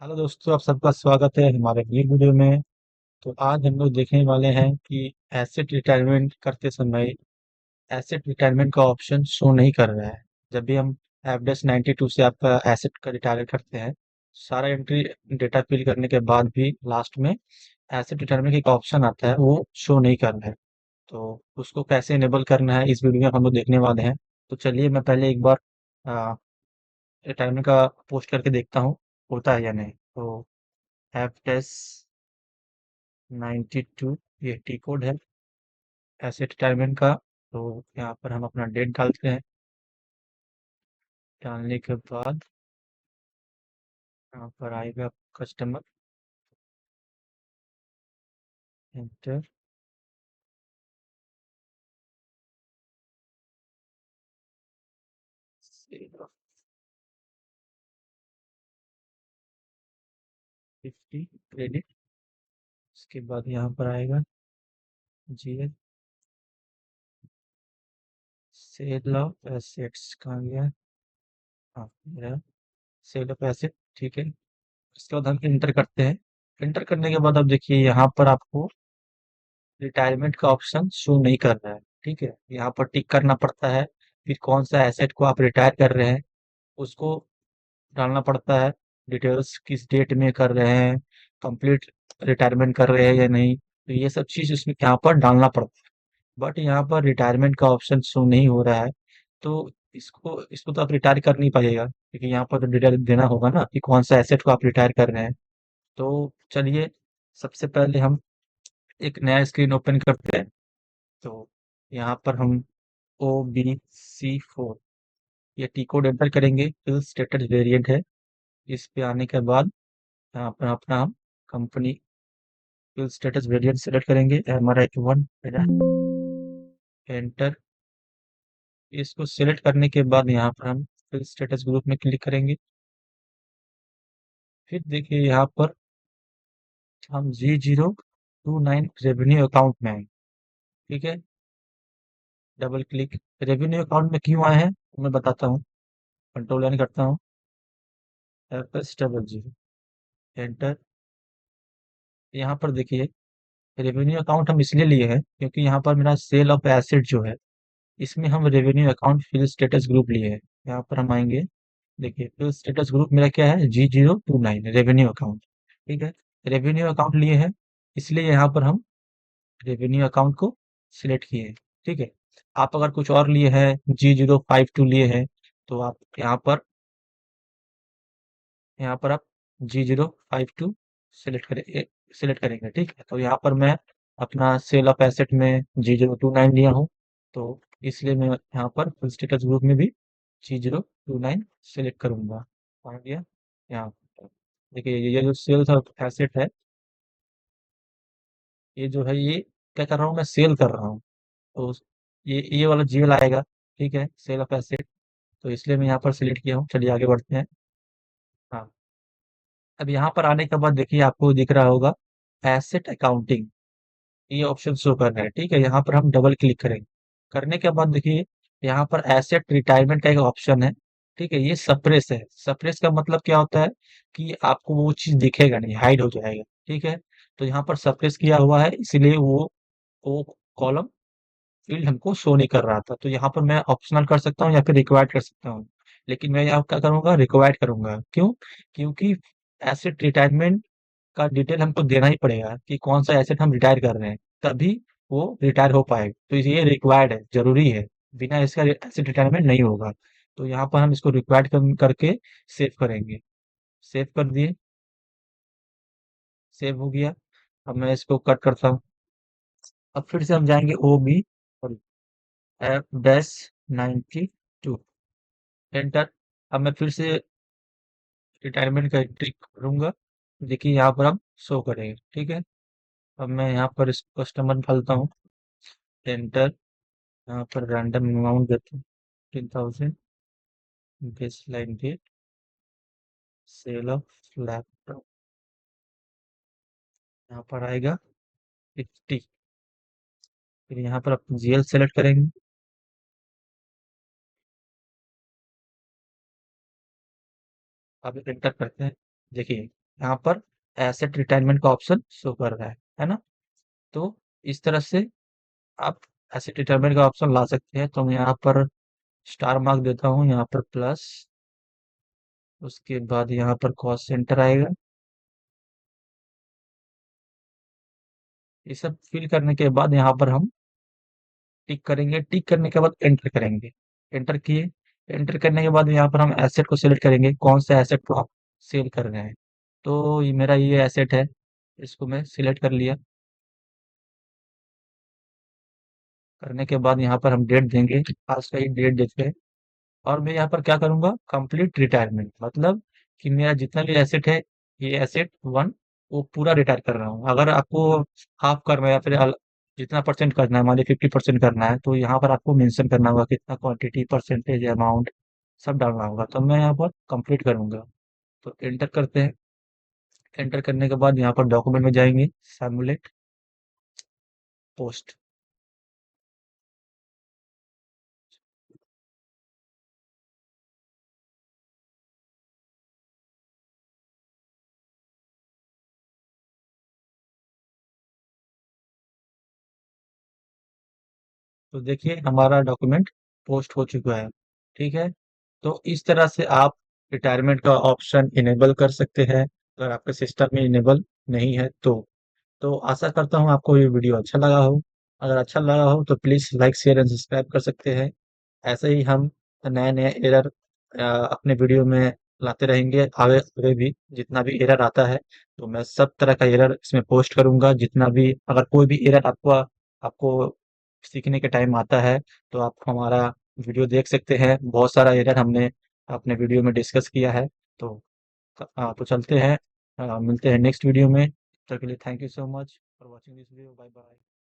Hello दोस्तों, आप सबका स्वागत है हमारे नई वीडियो में। तो आज हम लोग देखने वाले हैं कि एसेट रिटायरमेंट करते समय एसेट रिटायरमेंट का ऑप्शन शो नहीं कर रहा है। जब भी हम एफडेस 92 से आपका एसेट का रिटायर करते हैं, सारा एंट्री डेटा फिल करने के बाद भी लास्ट में एसेट रिटायरमेंट का एक ऑप्शन आता है, वो शो नहीं कर रहा है। तो उसको कैसे इनेबल करना है इस वीडियो में हम लोग देखने वाले हैं। तो चलिए मैं पहले एक बार रिटायरमेंट का पोस्ट करके देखता हूँ होता है या नहीं। तो एफडेस 92 ये टी कोड है एसेट रिटायरमेंट का। तो यहाँ पर हम अपना डेट डालते हैं। डालने के बाद यहाँ पर आएगा कस्टमर, एंटर। 50 क्रेडिट। उसके बाद यहाँ पर आएगा जीएल, सेल ऑफ एसेट्स कहाँ गया। हाँ, मेरा सेल ऑफ एसेट। ठीक है, उसके बाद हम इंटर करते हैं। इंटर करने के बाद अब देखिए यहाँ पर आपको रिटायरमेंट का ऑप्शन शो नहीं कर रहा है। ठीक है, यहाँ पर टिक करना पड़ता है। फिर कौन सा एसेट को आप रिटायर कर रहे हैं उसको डालना पड़ता है। डिटेल्स किस डेट में कर रहे हैं, कंप्लीट रिटायरमेंट कर रहे हैं या नहीं, तो ये सब चीज़ उसमें यहाँ पर डालना पड़ता है। बट यहाँ पर रिटायरमेंट का ऑप्शन शो नहीं हो रहा है। तो इसको इसको तो आप रिटायर कर नहीं पाइएगा, क्योंकि यहाँ पर तो डिटेल देना होगा ना कि कौन सा एसेट को आप रिटायर कर रहे हैं। तो चलिए, सबसे पहले हम एक नया स्क्रीन ओपन करते हैं। तो यहाँ पर हम OBC4 ये टी कोड एंटर करेंगे। फिल स्टेटस वेरिएंट है। इस पे आने के बाद यहाँ पर अपना हम company field status variant select करेंगे, MRI1 एंटर। इसको सेलेक्ट करने के बाद यहाँ पर हम फिल स्टेटस ग्रुप में क्लिक करेंगे। फिर देखिए यहाँ पर हम G029 रेवेन्यू अकाउंट में आए। ठीक है, डबल क्लिक। रेवेन्यू अकाउंट में क्यों आए हैं मैं बताता हूँ। कंट्रोल एन करता हूँ, FS00 एंटर। यहाँ पर देखिए रेवेन्यू अकाउंट हम इसलिए लिए हैं क्योंकि यहाँ पर मेरा सेल ऑफ एसेट जो है, इसमें हम revenue account field status group लिए हैं। यहाँ पर हम आएंगे, देखिए फिल स्टेटस ग्रुप मेरा क्या है, G029 रेवेन्यू अकाउंट। ठीक है, रेवेन्यू अकाउंट लिए हैं, इसलिए यहाँ पर हम रेवेन्यू अकाउंट को सिलेक्ट किए हैं। ठीक है, आप अगर कुछ और लिए हैं, G052 लिए हैं, तो आप यहाँ पर आप G052 सिलेक्ट करेंगे। ठीक है, तो यहाँ पर मैं अपना सेल ऑफ एसेट में G029 लिया हूँ। तो इसलिए मैं यहाँ पर फुल स्टेटस ग्रुप में भी G029 सेलेक्ट करूंगा। आ गया यहाँ पर। देखिए ये जो सेल्स ऑफ एसेट है, ये जो है ये क्या कर रहा हूँ, मैं सेल कर रहा हूँ। तो ये वाला जीएल आएगा। ठीक है, सेल ऑफ एसेट। तो इसलिए मैं यहाँ पर सिलेक्ट किया हूँ। चलिए आगे बढ़ते हैं। हाँ, अब यहाँ पर आने के बाद देखिए आपको दिख रहा होगा एसेट अकाउंटिंग, ये ऑप्शन शो कर रहा है। ठीक है, यहाँ पर हम डबल क्लिक करेंगे। करने के बाद देखिए यहाँ पर एसेट रिटायरमेंट का एक ऑप्शन है। ठीक है, ये सप्रेस है। सप्रेस का मतलब क्या होता है कि आपको वो चीज दिखेगा नहीं, हाइड हो जाएगा। ठीक है, तो यहाँ पर सप्रेस किया हुआ है, इसीलिए वो कॉलम फील्ड हमको शो नहीं कर रहा था। तो यहाँ पर मैं ऑप्शनल कर सकता हूँ या फिर रिक्वायर्ड कर सकता हूँ, लेकिन मैं यहाँ क्या करूंगा, रिक्वायर्ड करूंगा। क्यों? क्योंकि एसेट रिटायरमेंट का डिटेल हमको देना ही पड़ेगा कि कौन सा एसेट हम रिटायर कर रहे हैं, तभी वो रिटायर हो पाएगा। तो ये रिक्वायर्ड है, जरूरी है। बिना इसका एसेट रिटायरमेंट नहीं होगा। तो यहाँ पर हम इसको रिक्वायर्ड करके सेव करेंगे। सेव कर दिए, सेव हो गया। अब मैं इसको कट करता हूँ। अब फिर से हम जाएंगे OB और F-92 एंटर। अब मैं फिर से रिटायरमेंट का एंट्री करूंगा। देखिए यहाँ पर अब शो करेंगे। ठीक है, अब मैं यहाँ पर इस कस्टमर डालता हूँ, एंटर। यहाँ पर रैंडम अमाउंट देते हैं, 15,000। Baseline date, sale of laptop, यहाँ पर आएगा 50। फिर यहाँ पर आप जीएल सेलेक्ट करेंगे। अब एंटर करते हैं। देखिए यहाँ पर एसेट रिटायरमेंट का ऑप्शन शो कर रहा है ना? तो इस तरह से आप एसेट रिटायरमेंट का ऑप्शन ला सकते हैं। तो मैं यहाँ पर स्टार मार्क देता हूँ, यहाँ पर प्लस, उसके बाद यहाँ पर कॉस्ट सेंटर आएगा। ये सब फिल करने के बाद यहाँ पर हम टिक करेंगे, टिक करने के बाद एंटर करेंगे। एंटर किए, एंटर करने के बाद यहाँ पर हम एसेट को सिलेक्ट करेंगे, कौन सा एसेट को आप सेल कर रहे हैं। तो ये मेरा ये एसेट है, इसको मैं सिलेक्ट कर लिया। करने के बाद यहाँ पर हम डेट देंगे, आज का ही डेट देते हैं। और मैं यहाँ पर क्या करूँगा, कंप्लीट रिटायरमेंट, मतलब कि मेरा जितना भी एसेट है, ये एसेट वन, वो पूरा रिटायर कर रहा हूँ। अगर आपको हाफ करना है या फिर जितना परसेंट करना है, मान लीजिए 50% करना है, तो यहाँ पर आपको मेंशन करना होगा कितना क्वांटिटी, परसेंटेज, अमाउंट सब डालना होगा। तो मैं यहाँ पर कंप्लीट करूँगा। तो एंटर करते हैं। एंटर करने के बाद यहाँ पर डॉक्यूमेंट में जाएंगे, सिमुलेट पोस्ट। तो देखिए हमारा डॉक्यूमेंट पोस्ट हो चुका है। ठीक है। तो इस तरह से आप रिटायरमेंट का ऑप्शन इनेबल कर सकते हैं, अगर आपके सिस्टम में इनेबल नहीं है तो आशा करता हूँ आपको ये वीडियो अच्छा लगा हो। अगर अच्छा लगा हो तो please like share and subscribe कर सकते हैं। ऐसे ही हम नए नए एरर अपने वीडियो में लाते रहेंगे, आगे आगे भी जितना भी एरर आता है तो मैं सब तरह का एरर इसमें पोस्ट करूंगा। जितना भी अगर कोई भी एरर आपको आपको सीखने के टाइम आता है तो आप हमारा वीडियो देख सकते हैं। बहुत सारा एरर हमने अपने वीडियो में डिस्कस किया है। तो तो चलते हैं, मिलते हैं नेक्स्ट वीडियो में। तब तक के लिए thank you so much for watching this video. Bye bye.